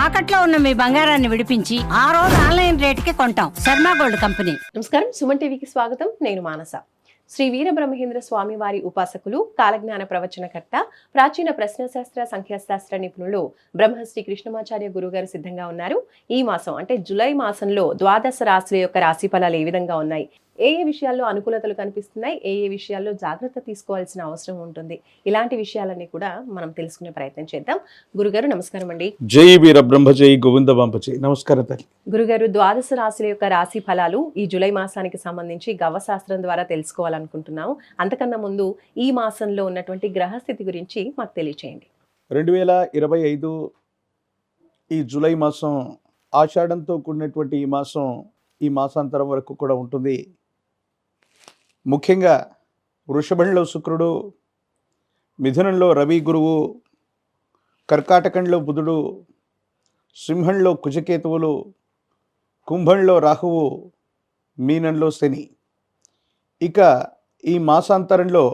తాకట్లో ఉన్న మీ బంగారాన్ని విడిపించి ఆ రోజు ఆన్లైన్ రేటుకి కొంటాం. Sharma gold company. నమస్కారం, సుమన్ టీవీకి స్వాగతం. నేను మానస. శ్రీ వీరబ్రహ్మేంద్ర స్వామి వారి ఉపాసకులు, కాలజ్ఞాన ప్రవచనకర్త, ప్రాచీన ప్రశ్నశాస్త్ర సంఖ్యాశాస్త్ర నిపుణులు బ్రహ్మశ్రీ కృష్ణమాచార్య గురుగారు సిద్ధంగా ఉన్నారు. ఈ మాసం అంటే జూలై మాసంలో ద్వాదశ రాశుల యొక్క రాశి ఫలాలు ఏ విధంగా ఉన్నాయి, ఏ విషయాల్లో అనుకూలతలు కనిపిస్తున్నాయి, ఏ విషయాల్లో జాగ్రత్త తీసుకోవాల్సిన అవసరం ఉంటుంది, ఇలాంటి విషయాలన్నీ కూడా మనం తెలుసుకునే ప్రయత్నం చేద్దాం. గురుగారు నమస్కారం అండి. జై వీర బ్రహ్మ జై గోవింద బాంపజీ. నమస్కారం తల్లి. గురుగారు, ద్వాదశ రాశుల యొక్క రాశి ఫలాలు ఈ జూలై మాసానికి సంబంధించి గవ్వశాస్త్రం ద్వారా తెలుసుకోవాలనుకుంటున్నాము. అంతకన్నా ముందు ఈ మాసంలో ఉన్నటువంటి గ్రహస్థితి గురించి మాకు తెలియచేయండి. 2025 ఈ జూలై మాసం ఆషాఢంతో కూడినటువంటి ఈ మాసాంతరం వరకు కూడా ఉంటుంది. ముఖ్యంగా వృషభంలో శుక్రుడు, మిథునంలో రవి గురువు, కర్కాటకంలో బుధుడు, సింహంలో కుజకేతువులు, కుంభంలో రాహువు, మీనంలో శని. ఇక ఈ మాసాంతరంలో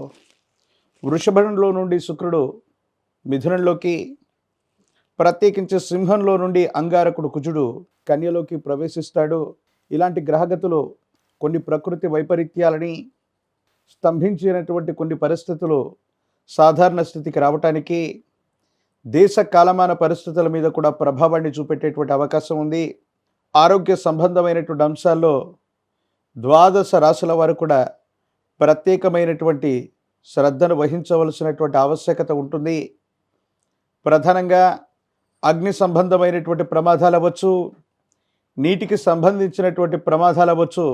వృషభంలో నుండి శుక్రుడు మిథునంలోకి, ప్రత్యేకించి సింహంలో నుండి అంగారకుడు కుజుడు కన్యలోకి ప్రవేశిస్తాడు. ఇలాంటి గ్రహగతులు కొన్ని ప్రకృతి వైపరీత్యాలని స్తంభించినటువంటి కొన్ని పరిస్థితులు సాధారణ స్థితికి రావటానికి, దేశ కాలమాన పరిస్థితుల మీద కూడా ప్రభావాన్ని చూపెట్టేటువంటి అవకాశం ఉంది. ఆరోగ్య సంబంధమైనటువంటి అంశాల్లో ద్వాదశ రాశుల వారు కూడా ప్రత్యేకమైనటువంటి శ్రద్ధను వహించవలసినటువంటి ఆవశ్యకత ఉంటుంది. ప్రధానంగా అగ్ని సంబంధమైనటువంటి ప్రమాదాలు అవ్వచ్చు, నీటికి సంబంధించినటువంటి ప్రమాదాలు అవ్వచ్చు.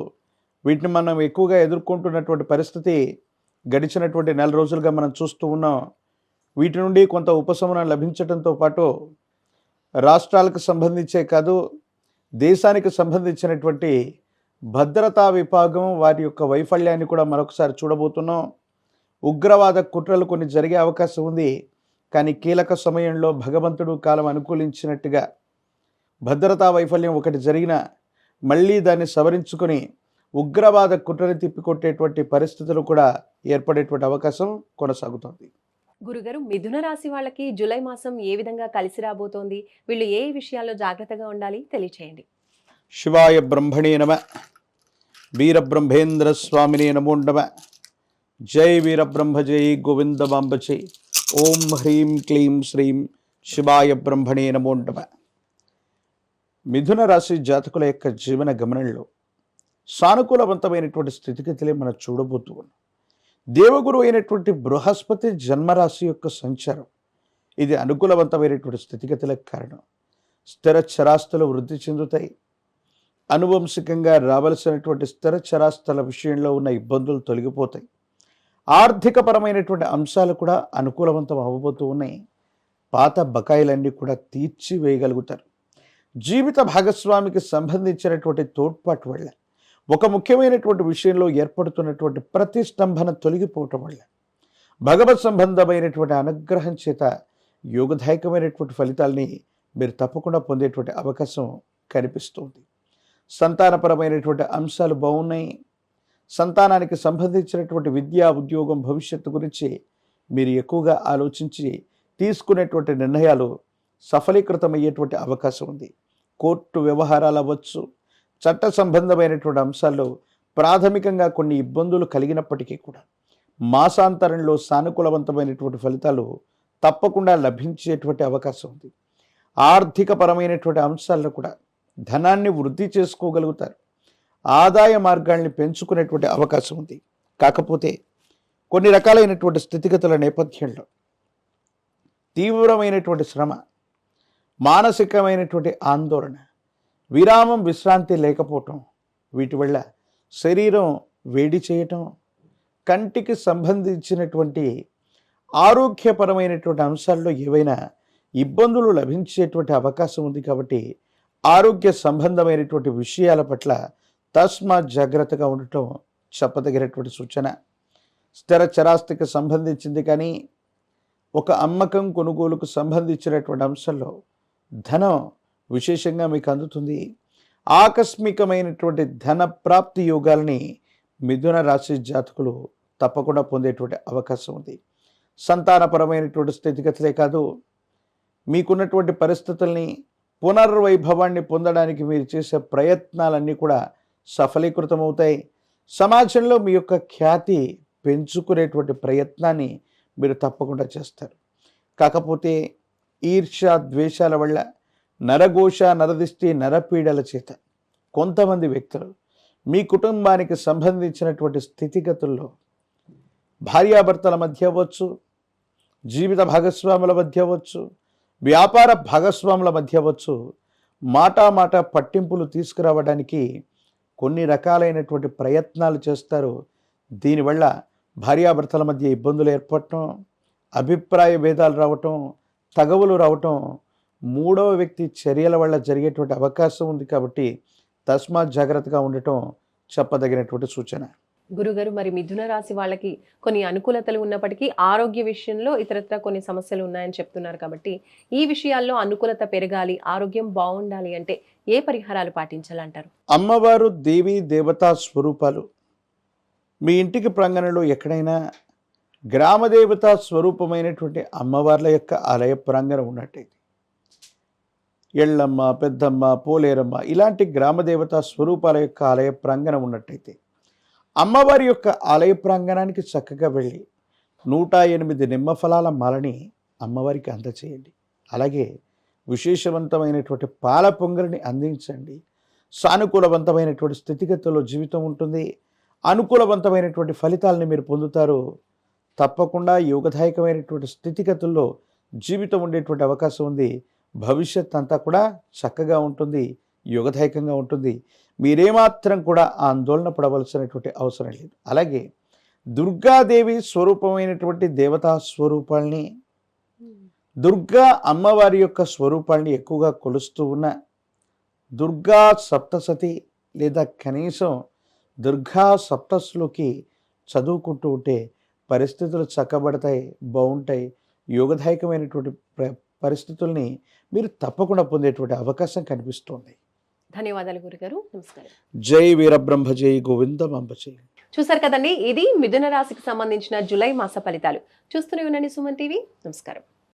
వీటిని మనం ఎక్కువగా ఎదుర్కొంటున్నటువంటి పరిస్థితి గడిచినటువంటి 4 రోజులుగా మనం చూస్తూ ఉన్నాం. వీటి నుండి కొంత ఉపశమనం లభించడంతో పాటు రాష్ట్రాలకు సంబంధించే కాదు, దేశానికి సంబంధించినటువంటి భద్రతా విభాగం వారి యొక్క వైఫల్యాన్ని కూడా మరొకసారి చూడబోతున్నాం. ఉగ్రవాద కుట్రలు కొన్ని జరిగే అవకాశం ఉంది. కానీ కీలక సమయంలో భగవంతుడు కాలం అనుకూలించినట్టుగా భద్రతా వైఫల్యం ఒకటి జరిగినా మళ్ళీ దాన్ని సవరించుకొని ఉగ్రవాద కుట్రని తిప్పికొట్టేటువంటి పరిస్థితులు కూడా ఏర్పడేటువంటి అవకాశం కొనసాగుతోంది. గురుగారు, మిథున రాశి వాళ్ళకి జూలై మాసం ఏ విధంగా కలిసి రాబోతోంది, వీళ్ళు ఏ విషయాల్లో జాగ్రత్తగా ఉండాలి తెలియచేయండి. శివాయ బ్రహ్మణే నమ, వీరబ్రహ్మేంద్ర స్వామినే నమో నమ. జై వీరబ్రహ్మ జై గోవింద బాంబచే. ఓం హ్రీం క్లీం శ్రీం శివాయ బ్రహ్మణే నమో నమ. మిథున రాశి జాతకుల యొక్క జీవన గమనంలో సానుకూలవంతమైనటువంటి స్థితిగతులే మనం చూడబోతూ ఉన్నాం. దేవగురు అయినటువంటి బృహస్పతి జన్మరాశి యొక్క సంచారం ఇది అనుకూలవంతమైనటువంటి స్థితిగతులకు కారణం. స్థిర చరాస్తులు వృద్ధి చెందుతాయి. అనువంశికంగా రావలసినటువంటి స్థిర చరాస్తుల విషయంలో ఉన్న ఇబ్బందులు తొలగిపోతాయి. ఆర్థికపరమైనటువంటి అంశాలు కూడా అనుకూలవంతం అవ్వబోతూ ఉన్నాయి. పాత బకాయిలన్నీ కూడా తీర్చివేయగలుగుతారు. జీవిత భాగస్వామికి సంబంధించినటువంటి తోడ్పాటు వల్ల, ఒక ముఖ్యమైనటువంటి విషయంలో ఏర్పడుతున్నటువంటి ప్రతిష్టంభన తొలగిపోవటం వల్ల, భగవత్ సంబంధమైనటువంటి అనుగ్రహం చేత యోగదాయకమైనటువంటి ఫలితాలని మీరు తప్పకుండా పొందేటువంటి అవకాశం కనిపిస్తుంది. సంతానపరమైనటువంటి అంశాలు బాగున్నాయి. సంతానానికి సంబంధించినటువంటి విద్యా, ఉద్యోగం, భవిష్యత్తు గురించి మీరు ఎక్కువగా ఆలోచించి తీసుకునేటువంటి నిర్ణయాలు సఫలీకృతమయ్యేటువంటి అవకాశం ఉంది. కోర్టు వ్యవహారాలు అవ్వచ్చు, చట్ట సంబంధమైనటువంటి అంశాల్లో ప్రాథమికంగా కొన్ని ఇబ్బందులు కలిగినప్పటికీ కూడా మాసాంతరంలో సానుకూలవంతమైనటువంటి ఫలితాలు తప్పకుండా లభించేటువంటి అవకాశం ఉంది. ఆర్థికపరమైనటువంటి అంశాల్లో కూడా ధనాన్ని వృద్ధి చేసుకోగలుగుతారు. ఆదాయ మార్గాల్ని పెంచుకునేటువంటి అవకాశం ఉంది. కాకపోతే కొన్ని రకాలైనటువంటి స్థితిగతుల నేపథ్యంలో తీవ్రమైనటువంటి శ్రమ, మానసికమైనటువంటి ఆందోళన, విరామం, విశ్రాంతి లేకపోవటం, వీటి వల్ల శరీరం వేడి చేయటం, కంటికి సంబంధించినటువంటి ఆరోగ్యపరమైనటువంటి అంశాల్లో ఏవైనా ఇబ్బందులు లభించేటువంటి అవకాశం ఉంది. కాబట్టి ఆరోగ్య సంబంధమైనటువంటి విషయాల పట్ల తస్మాత్ జాగ్రత్తగా ఉండటం చెప్పదగినటువంటి సూచన. స్థిర చరాస్తికి సంబంధించింది కానీ ఒక అమ్మకం, కొనుగోలుకు సంబంధించినటువంటి అంశంలో ధనం విశేషంగా మీకు అందుతుంది. ఆకస్మికమైనటువంటి ధన ప్రాప్తి యోగాల్ని మిథున రాశి జాతకులు తప్పకుండా పొందేటువంటి అవకాశం ఉంది. సంతానపరమైనటువంటి స్థితిగతులే కాదు, మీకున్నటువంటి పరిస్థితుల్ని పునర్వైభవాన్ని పొందడానికి మీరు చేసే ప్రయత్నాలన్నీ కూడా సఫలీకృతమవుతాయి. సమాజంలో మీ యొక్క ఖ్యాతి పెంచుకునేటువంటి ప్రయత్నాన్ని మీరు తప్పకుండా చేస్తారు. కాకపోతే ఈర్ష్య ద్వేషాల వల్ల, నరఘోష, నరదిష్టి, నరపీడల చేత కొంతమంది వ్యక్తులు మీ కుటుంబానికి సంబంధించినటువంటి స్థితిగతుల్లో భార్యాభర్తల మధ్య అవ్వచ్చు, జీవిత భాగస్వాముల మధ్య అవ్వచ్చు, వ్యాపార భాగస్వాముల మధ్య అవ్వచ్చు, మాట పట్టింపులు తీసుకురావడానికి కొన్ని రకాలైనటువంటి ప్రయత్నాలు చేస్తారు. దీనివల్ల భార్యాభర్తల మధ్య ఇబ్బందులు ఏర్పడటం, అభిప్రాయ భేదాలు రావటం, తగవులు రావటం, మూడవ వ్యక్తి చర్యల వల్ల జరిగేటువంటి అవకాశం ఉంది. కాబట్టి తస్మాత్ జాగ్రత్తగా ఉండటం చెప్పదగినటువంటి సూచన. గురుగారు, మరి మిథున రాశి వాళ్ళకి కొన్ని అనుకూలతలు ఉన్నప్పటికీ ఆరోగ్య విషయంలో ఇతరత్ర కొన్ని సమస్యలు ఉన్నాయని చెప్తున్నారు. కాబట్టి ఈ విషయాల్లో అనుకూలత పెరగాలి, ఆరోగ్యం బాగుండాలి అంటే ఏ పరిహారాలు పాటించాలంటారు? అమ్మవారు దేవి దేవతా స్వరూపాలు మీ ఇంటికి ప్రాంగణంలో ఎక్కడైనా గ్రామదేవతా స్వరూపమైనటువంటి అమ్మవార్ల యొక్క ఆలయ ప్రాంగణం ఉన్నట్టయితే, ఎళ్ళమ్మ, పెద్దమ్మ, పోలేరమ్మ ఇలాంటి గ్రామదేవతా స్వరూపాల యొక్క ఆలయ ప్రాంగణం ఉన్నట్టయితే అమ్మవారి యొక్క ఆలయ ప్రాంగణానికి చక్కగా వెళ్ళి 108 నిమ్మ ఫలాల మాలని అమ్మవారికి అందచేయండి. అలాగే విశేషవంతమైనటువంటి పాల పొంగలిని అందించండి. సానుకూలవంతమైనటువంటి స్థితిగతుల్లో జీవితం ఉంటుంది. అనుకూలవంతమైనటువంటి ఫలితాలని మీరు పొందుతారు. తప్పకుండా యోగదాయకమైనటువంటి స్థితిగతుల్లో జీవితం ఉండేటువంటి అవకాశం ఉంది. భవిష్యత్ అంతా కూడా చక్కగా ఉంటుంది, యోగదాయకంగా ఉంటుంది. మీరేమాత్రం కూడా ఆందోళన పడవలసినటువంటి అవసరం లేదు. అలాగే దుర్గాదేవి స్వరూపమైనటువంటి దేవతా స్వరూపాల్ని, దుర్గా అమ్మవారి యొక్క స్వరూపాల్ని ఎక్కువగా కొలుస్తూ ఉన్న దుర్గా సప్తసతి లేదా కనీసం దుర్గా సప్తస్లోకి చదువుకుంటూ ఉంటే పరిస్థితులు చక్కబడతాయి, బాగుంటాయి. యోగదాయకమైనటువంటి పరిస్థితుల్ని మీరు తప్పకుండా పొందేటువంటి అవకాశం కనిపిస్తోంది. ధన్యవాదాలు గురుగారు, నమస్కారం. జై వీరబ్రహ్మ, జై గోవిందమాంబ జై. చూసారు కదండి, ఇది మిథున రాశికి సంబంధించిన జూలై మాస ఫలితాలు. చూస్తూనే ఉండండి సుమన్ టీవీ. నమస్కారం.